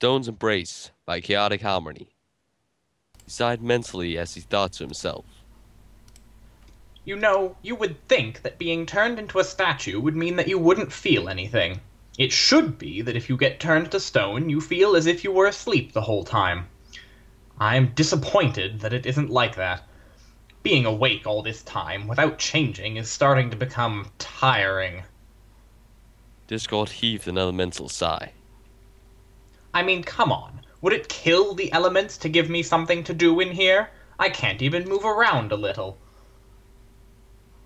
Stone's Embraace by ChaoticHarmony. He sighed mentally as he thought to himself. You know, you would think that being turned into a statue would mean that you wouldn't feel anything. It should be that if you get turned to stone, you feel as if you were asleep the whole time. I'm disappointed that it isn't like that. Being awake all this time without changing is starting to become tiring. Discord heaved an elemental sigh. I mean, come on. Would it kill the elements to give me something to do in here? I can't even move around a little.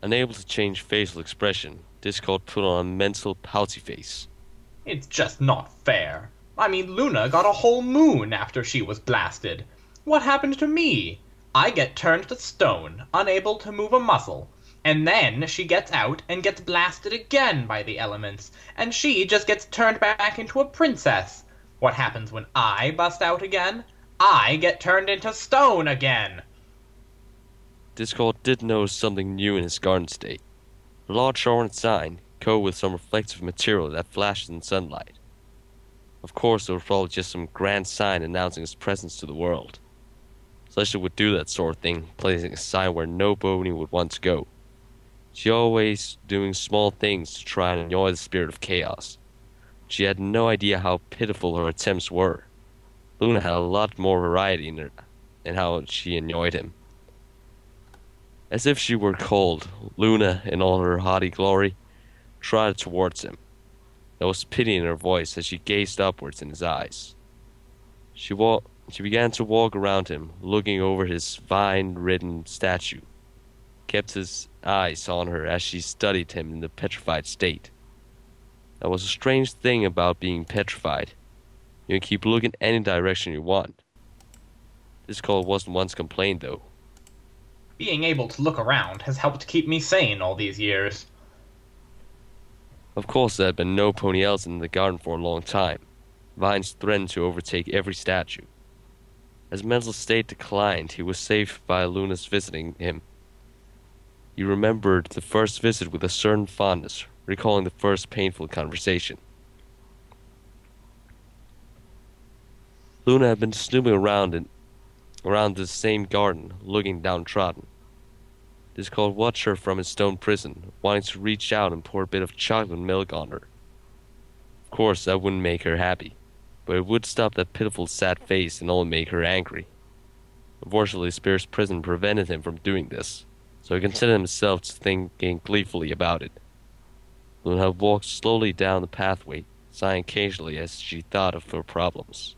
Unable to change facial expression, Discord put on a mental pouty face. It's just not fair. I mean, Luna got a whole moon after she was blasted. What happened to me? I get turned to stone, unable to move a muscle. And then she gets out and gets blasted again by the elements, and she just gets turned back into a princess. What happens when I bust out again? I get turned into stone again! Discord did notice something new in his garden state. A large orange sign, coated with some reflective material that flashed in sunlight. Of course, it was probably just some grand sign announcing his presence to the world. Celestia would do that sort of thing, placing a sign where nobody would want to go. She always doing small things to try and annoy the spirit of chaos. She had no idea how pitiful her attempts were. Luna had a lot more variety in how she annoyed him. As if she were cold, Luna, in all her haughty glory, trotted towards him. There was pity in her voice as she gazed upwards in his eyes. She began to walk around him, looking over his vine-ridden statue. Kept his eyes on her as she studied him in the petrified state. That was a strange thing about being petrified. You can keep looking any direction you want. This call wasn't once complained, though. Being able to look around has helped keep me sane all these years. Of course, there had been no ponytails in the garden for a long time. Vines threatened to overtake every statue. As mental state declined, he was saved by Luna's visiting him. He remembered the first visit with a certain fondness, recalling the first painful conversation. Luna had been snooping around the same garden, looking downtrodden. Discord watched her from his stone prison, wanting to reach out and pour a bit of chocolate milk on her. Of course, that wouldn't make her happy, but it would stop that pitiful sad face and only make her angry. Unfortunately, Spirit's prison prevented him from doing this, so he contented himself to thinking gleefully about it. Luna walked slowly down the pathway, sighing occasionally as she thought of her problems.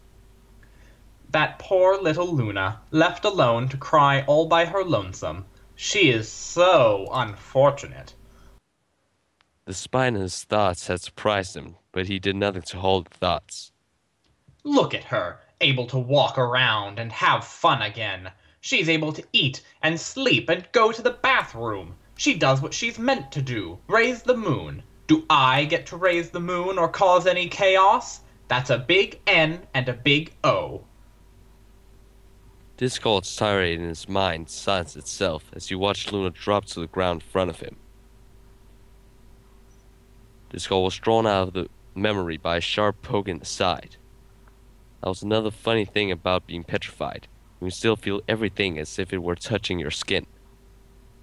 That poor little Luna, left alone to cry all by her lonesome. She is so unfortunate. The spine in his thoughts had surprised him, but he did nothing to hold the thoughts. Look at her, able to walk around and have fun again. She's able to eat and sleep and go to the bathroom. She does what she's meant to do, raise the moon. Do I get to raise the moon or cause any chaos? That's a big N and a big O. Discord's tirade in his mind silenced itself as he watched Luna drop to the ground in front of him. Discord was drawn out of the memory by a sharp poke in the side. That was another funny thing about being petrified. You can still feel everything as if it were touching your skin.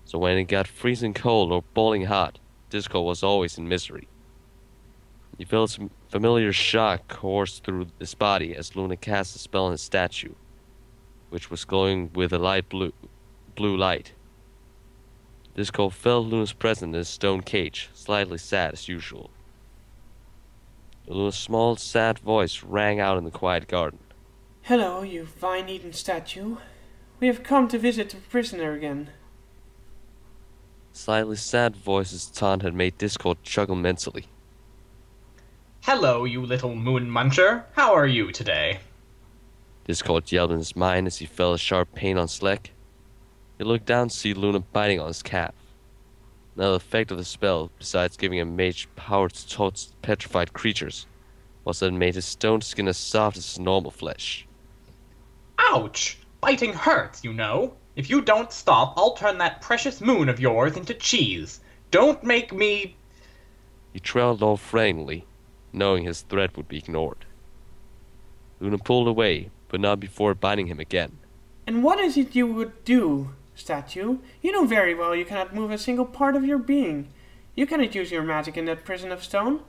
So when it got freezing cold or boiling hot, Discord was always in misery. He felt a familiar shock course through his body as Luna cast a spell on his statue, which was glowing with a light blue light. Discord felt Luna's presence in his stone cage, slightly sad as usual. Luna's small, sad voice rang out in the quiet garden. Hello, you vine-eaten statue. We have come to visit the prisoner again. Slightly sad voice's taunt had made Discord chuckle mentally. Hello, you little moon muncher. How are you today? Discord yelled in his mind as he felt a sharp pain on his leg. He looked down to see Luna biting on his calf. Another effect of the spell, besides giving him mage power to totes petrified creatures, was that it made his stone skin as soft as his normal flesh. Ouch! Biting hurts, you know. If you don't stop, I'll turn that precious moon of yours into cheese. Don't make me... He trailed off frantically, knowing his threat would be ignored. Luna pulled away, but not before biting him again. And what is it you would do, statue? You know very well you cannot move a single part of your being. You cannot use your magic in that prison of stone.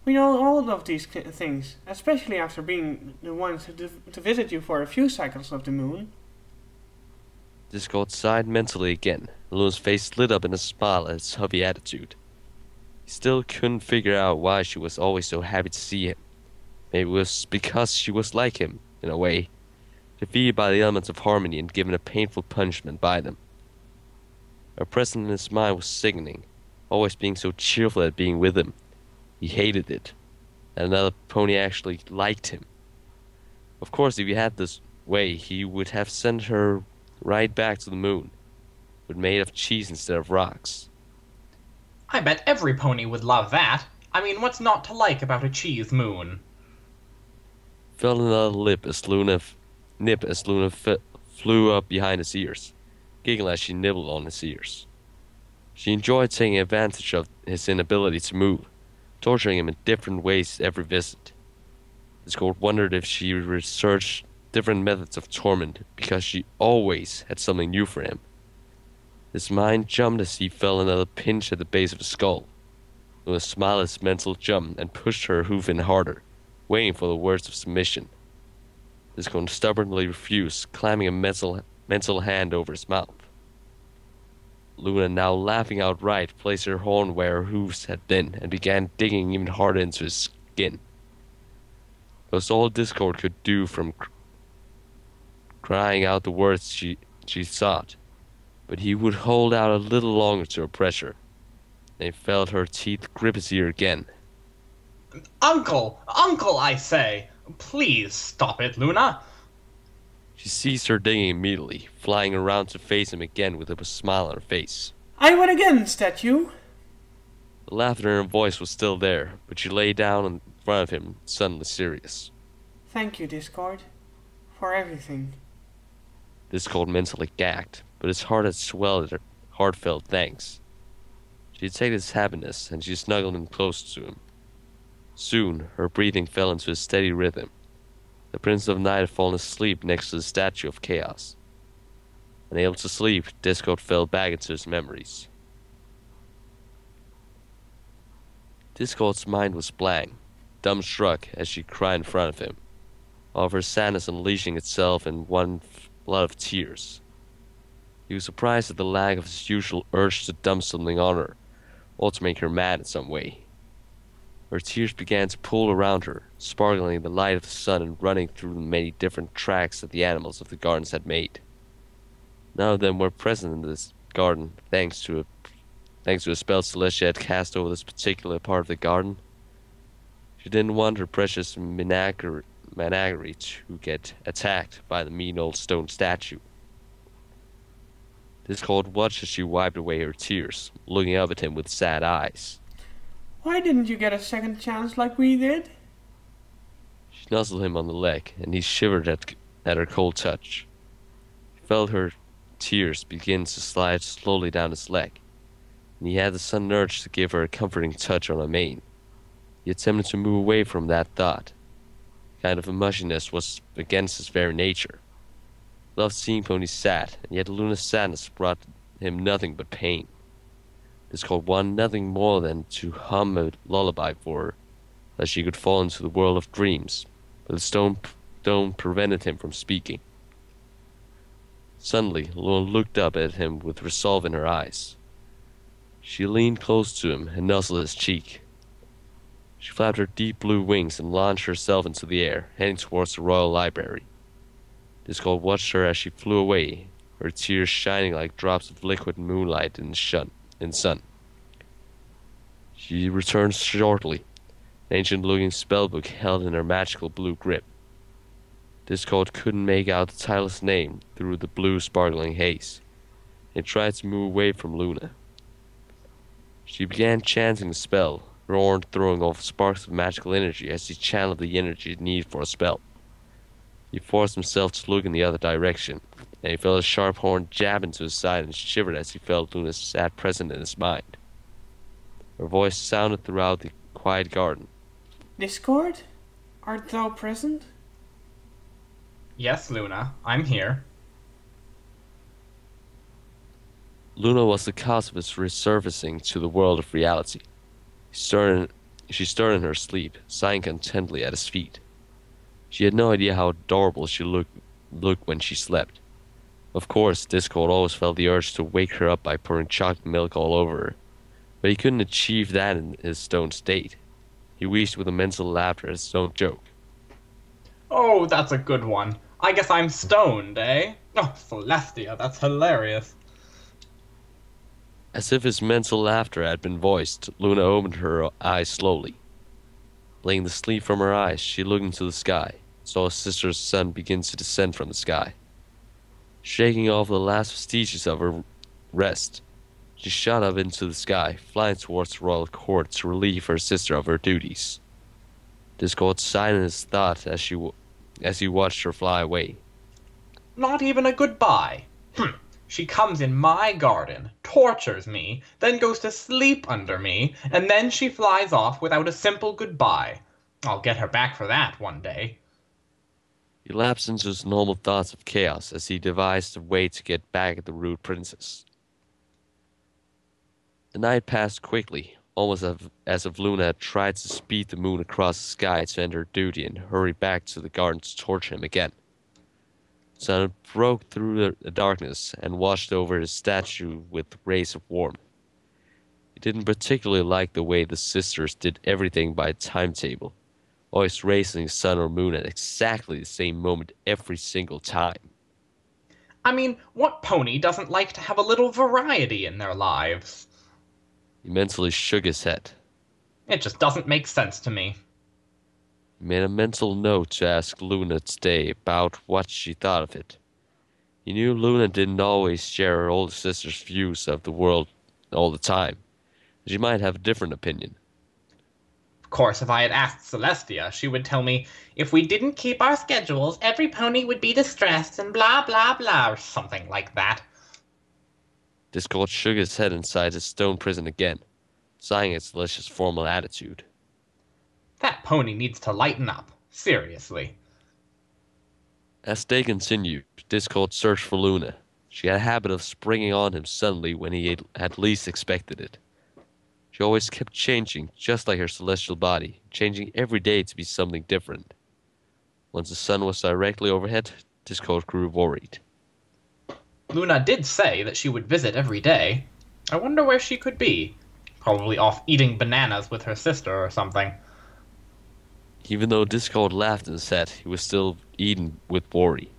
We know all of these things, especially after being the ones to visit you for a few cycles of the moon. Discord sighed mentally again. Luna's face lit up in a smile at his huffy attitude. He still couldn't figure out why she was always so happy to see him. Maybe it was because she was like him, in a way, defeated by the elements of harmony and given a painful punishment by them. Her presence in his mind was sickening, always being so cheerful at being with him. He hated it, and another pony actually liked him. Of course, if he had this way, he would have sent her right back to the moon, but made of cheese instead of rocks. I bet every pony would love that. I mean, what's not to like about a cheese moon? Felt another nip as Luna flew up behind his ears, giggling as she nibbled on his ears. She enjoyed taking advantage of his inability to move, torturing him in different ways every visit. Discord wondered if she researched different methods of torment because she always had something new for him. His mind jumped as he felt another pinch at the base of his skull. Luna smiled at his mental jump and pushed her hoof in harder, waiting for the words of submission. Discord stubbornly refused, clamming a mental hand over his mouth. Luna, now laughing outright, placed her horn where her hooves had been and began digging even harder into his skin. It was all Discord could do from crying out the words she sought, but he would hold out a little longer to her pressure, and he felt her teeth grip his ear again. Uncle! Uncle, I say! Please stop it, Luna! She ceased her digging immediately, flying around to face him again with a smile on her face. I win again, statue! The laughter in her voice was still there, but she lay down in front of him, suddenly serious. Thank you, Discord, for everything. Discord mentally gagged, but his heart had swelled at her heartfelt thanks. She had taken his happiness, and she snuggled him close to him. Soon, her breathing fell into a steady rhythm. The Prince of Night had fallen asleep next to the statue of Chaos. Unable to sleep, Discord fell back into his memories. Discord's mind was blank, dumbstruck as she cried in front of him, all of her sadness unleashing itself in one flood of tears. He was surprised at the lack of his usual urge to dump something on her, or to make her mad in some way. Her tears began to pool around her, sparkling in the light of the sun and running through the many different tracks that the animals of the gardens had made. None of them were present in this garden, thanks to a spell Celestia had cast over this particular part of the garden. She didn't want her precious menagerie to get attacked by the mean old stone statue. Discord watched as she wiped away her tears, looking up at him with sad eyes. Why didn't you get a second chance like we did? She nuzzled him on the leg, and he shivered at her cold touch. He felt her tears begin to slide slowly down his leg, and he had the sudden urge to give her a comforting touch on her mane. He attempted to move away from that thought. The kind of mushiness was against his very nature. He loved seeing ponies sad, and yet Luna's sadness brought him nothing but pain. Discord wanted nothing more than to hum a lullaby for her, that she could fall into the world of dreams, but the stone prevented him from speaking. Suddenly, Luna looked up at him with resolve in her eyes. She leaned close to him and nuzzled his cheek. She flapped her deep blue wings and launched herself into the air, heading towards the royal library. Discord watched her as she flew away, her tears shining like drops of liquid moonlight in the sun. She returned shortly, an ancient-looking spellbook held in her magical blue grip. Discord couldn't make out the titleless name through the blue sparkling haze. He tried to move away from Luna. She began chanting the spell, her horn throwing off sparks of magical energy as he channeled the energy needed for a spell. He forced himself to look in the other direction, and he felt a sharp horn jab into his side and shivered as he felt Luna's sad presence in his mind. Her voice sounded throughout the quiet garden. Discord? Art thou present? Yes, Luna, I'm here. Luna was the cause of his resurfacing to the world of reality. She stirred in her sleep, sighing contentedly at his feet. She had no idea how adorable she looked when she slept. Of course, Discord always felt the urge to wake her up by pouring chocolate milk all over her, but he couldn't achieve that in his stoned state. He wheezed with immense laughter at his own joke. Oh, that's a good one. I guess I'm stoned, eh? Oh, Celestia, that's hilarious. As if his mental laughter had been voiced, Luna opened her eyes slowly. Laying the sleep from her eyes, she looked into the sky, saw her sister's sun begin to descend from the sky. Shaking off the last vestiges of her rest, she shot up into the sky, flying towards the royal court to relieve her sister of her duties. Discord sighed in his thought as he watched her fly away. Not even a goodbye. She comes in my garden, tortures me, then goes to sleep under me, and then she flies off without a simple goodbye. I'll get her back for that one day. He lapsed into his normal thoughts of chaos as he devised a way to get back at the rude princess. The night passed quickly, almost as if Luna had tried to speed the moon across the sky to end her duty and hurry back to the garden to torture him again. The sun broke through the darkness and washed over his statue with rays of warmth. He didn't particularly like the way the sisters did everything by timetable, always racing the sun or moon at exactly the same moment every single time. I mean, what pony doesn't like to have a little variety in their lives? He mentally shook his head. It just doesn't make sense to me. He made a mental note to ask Luna today about what she thought of it. He knew Luna didn't always share her older sister's views of the world all the time. She might have a different opinion. Of course, if I had asked Celestia, she would tell me, if we didn't keep our schedules, every pony would be distressed and blah blah blah, or something like that. Discord shook his head inside his stone prison again, sighing its delicious formal attitude. That pony needs to lighten up. Seriously. As day continued, Discord searched for Luna. She had a habit of springing on him suddenly when he had least expected it. She always kept changing, just like her celestial body, changing every day to be something different. Once the sun was directly overhead, Discord grew worried. Luna did say that she would visit every day. I wonder where she could be. Probably off eating bananas with her sister or something. Even though Discord laughed and said he was still eaten with worry.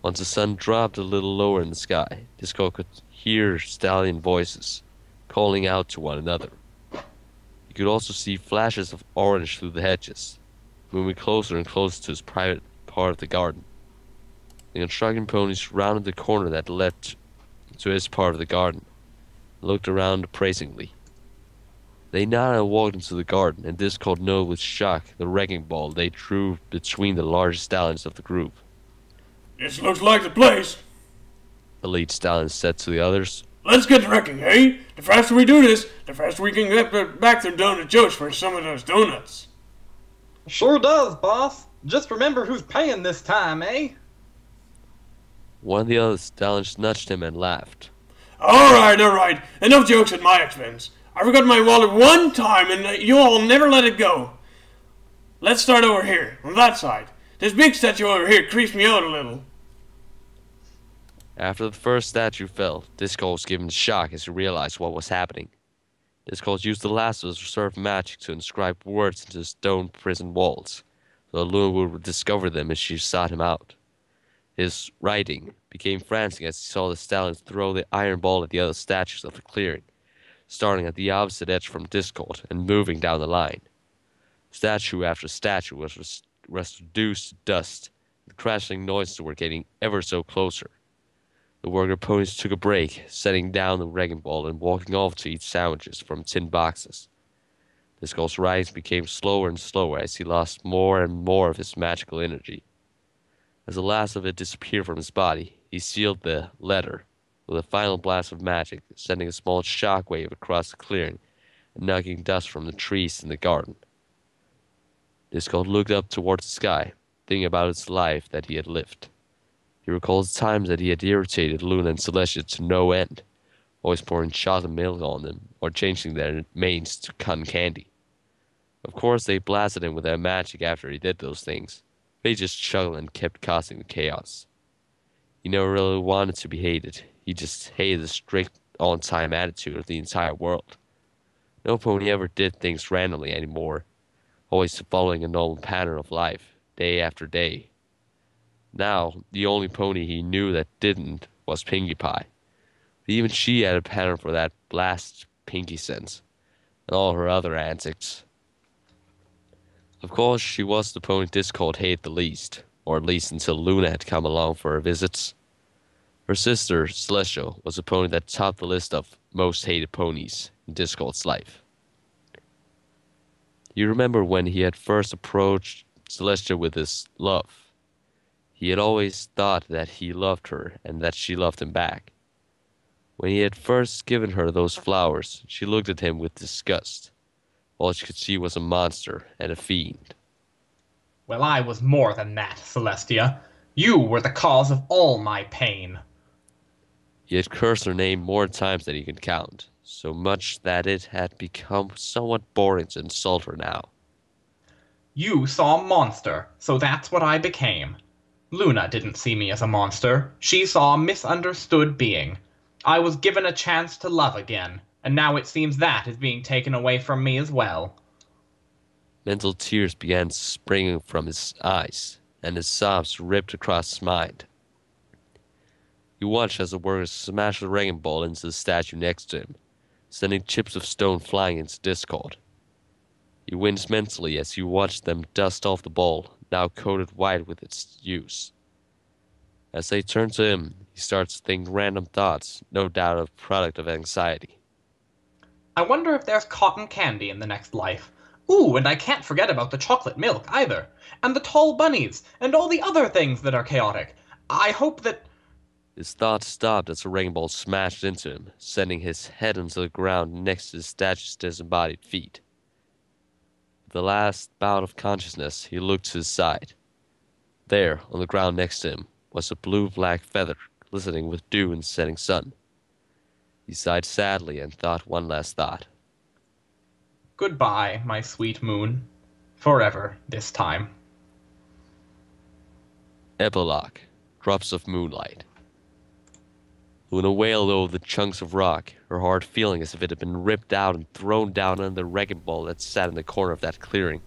Once the sun dropped a little lower in the sky, Discord could hear stallion voices, calling out to one another. He could also see flashes of orange through the hedges, moving closer and closer to his private part of the garden. The construction ponies rounded the corner that led to his part of the garden, and looked around appraisingly. They nodded and walked into the garden, and Discord noted with shock the wrecking ball they drew between the largest stallions of the group. This looks like the place. The lead stallion said to the others. Let's get wrecking, eh? The faster we do this, the faster we can get back to Donut Joe's for some of those donuts. Sure does, boss. Just remember who's paying this time, eh? One of the other stallions nudged him and laughed. Alright. Enough jokes at my expense. I forgot my wallet one time and you all never let it go. Let's start over here, on that side. This big statue over here creeps me out a little. After the first statue fell, Discord was given a shock as he realized what was happening. Discord used the last of his reserved magic to inscribe words into the stone prison walls, so Luna would discover them as she sought him out. His writing became frantic as he saw the stallions throw the iron ball at the other statues of the clearing, starting at the opposite edge from Discord and moving down the line. Statue after statue was reduced to dust, and the crashing noises were getting ever so closer. The worker ponies took a break, setting down the wrecking ball and walking off to eat sandwiches from tin boxes. Discord's writings became slower and slower as he lost more and more of his magical energy. As the last of it disappeared from his body, he sealed the letter with a final blast of magic, sending a small shockwave across the clearing and knocking dust from the trees in the garden. Discord looked up towards the sky. thinking about his life that he had lived. He recalls times that he had irritated Luna and Celestia to no end, always pouring chocolate milk on them or changing their manes to cotton candy. Of course, they blasted him with their magic after he did those things, but he just chuckled and kept causing the chaos. He never really wanted to be hated. He just hated the strict, on-time attitude of the entire world. No pony ever did things randomly anymore, always following a normal pattern of life, day after day. Now, the only pony he knew that didn't was Pinkie Pie. But even she had a pattern for that blast Pinkie sense, and all her other antics. Of course, she was the pony Discord hated the least, or at least until Luna had come along for her visits. Her sister, Celestial, was a pony that topped the list of most hated ponies in Discord's life. You remember when he had first approached Celestia with his love. He had always thought that he loved her and that she loved him back. When he had first given her those flowers, she looked at him with disgust. All she could see was a monster and a fiend. Well, I was more than that, Celestia. You were the cause of all my pain. He had cursed her name more times than he could count, so much that it had become somewhat boring to insult her now. You saw a monster, so that's what I became. Luna didn't see me as a monster. She saw a misunderstood being. I was given a chance to love again, and now it seems that is being taken away from me as well. Mental tears began springing from his eyes, and his sobs ripped across his mind. He watched as the workers smashed the wrecking ball into the statue next to him, sending chips of stone flying into Discord. He winced mentally as he watched them dust off the ball, now coated white with its use. As they turned to him, he starts to think random thoughts, no doubt a product of anxiety. I wonder if there's cotton candy in the next life. Ooh, and I can't forget about the chocolate milk either, and the tall bunnies, and all the other things that are chaotic. I hope that... His thoughts stopped as a wrecking ball smashed into him, sending his head onto the ground next to the statue's disembodied feet. With the last bout of consciousness, he looked to his side. There, on the ground next to him, was a blue-black feather glistening with dew in the setting sun. He sighed sadly and thought one last thought. Goodbye, my sweet moon. Forever, this time. Epilogue. Drops of Moonlight. Luna wailed over the chunks of rock, her heart feeling as if it had been ripped out and thrown down under the wrecking ball that sat in the corner of that clearing.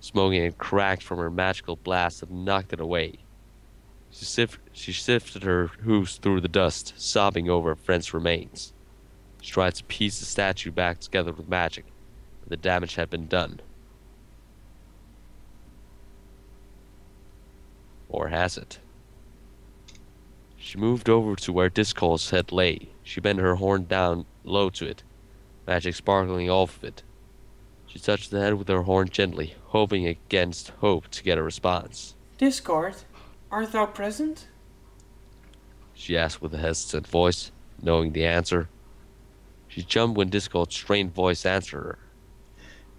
Smoking and cracked from her magical blast that knocked it away. She sifted her hooves through the dust, sobbing over her friend's remains. She tried to piece the statue back together with magic, but the damage had been done. Or has it? She moved over to where Discord's head lay. She bent her horn down low to it, magic sparkling off of it. She touched the head with her horn gently, hoping against hope to get a response. Discord, art thou present? She asked with a hesitant voice, knowing the answer. She jumped when Discord's strained voice answered her.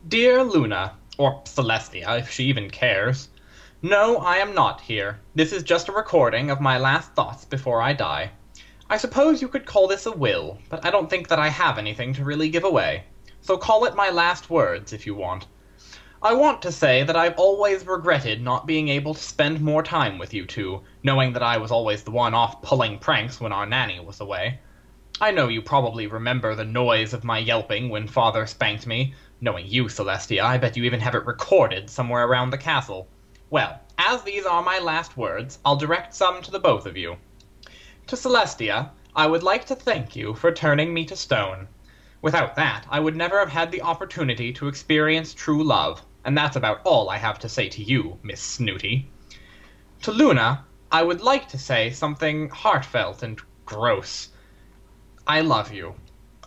Dear Luna, or Celestia, if she even cares. No, I am not here. This is just a recording of my last thoughts before I die. I suppose you could call this a will, but I don't think that I have anything to really give away. So call it my last words, if you want. I want to say that I've always regretted not being able to spend more time with you two, knowing that I was always the one off pulling pranks when our nanny was away. I know you probably remember the noise of my yelping when Father spanked me. Knowing you, Celestia, I bet you even have it recorded somewhere around the castle. Well, as these are my last words, I'll direct some to the both of you. To Celestia, I would like to thank you for turning me to stone. Without that, I would never have had the opportunity to experience true love, and that's about all I have to say to you, Miss Snooty. To Luna, I would like to say something heartfelt and gross. I love you.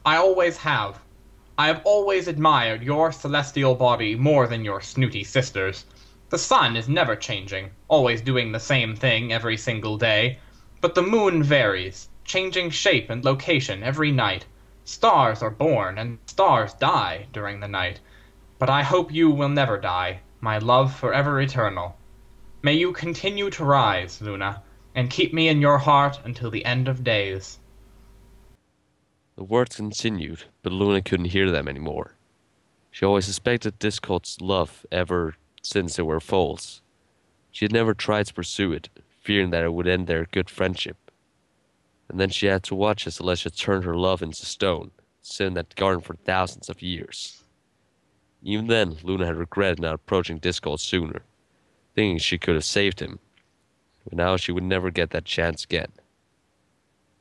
I always have. I have always admired your celestial body more than your snooty sister's. The sun is never changing, always doing the same thing every single day. But the moon varies, changing shape and location every night. Stars are born and stars die during the night. But I hope you will never die, my love forever eternal. May you continue to rise, Luna, and keep me in your heart until the end of days. The words continued, but Luna couldn't hear them anymore. She always suspected Discord's love ever since they were false. She had never tried to pursue it, fearing that it would end their good friendship. And then she had to watch as Celestia turned her love into stone, sit in that garden for thousands of years. Even then, Luna had regretted not approaching Discord sooner, thinking she could have saved him. But now she would never get that chance again.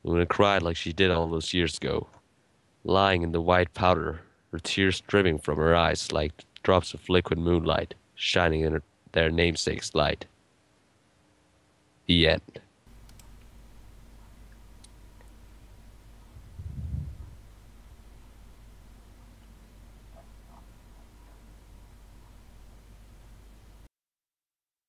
Luna cried like she did all those years ago, lying in the white powder, her tears dripping from her eyes like drops of liquid moonlight shining in their namesake's light. The end.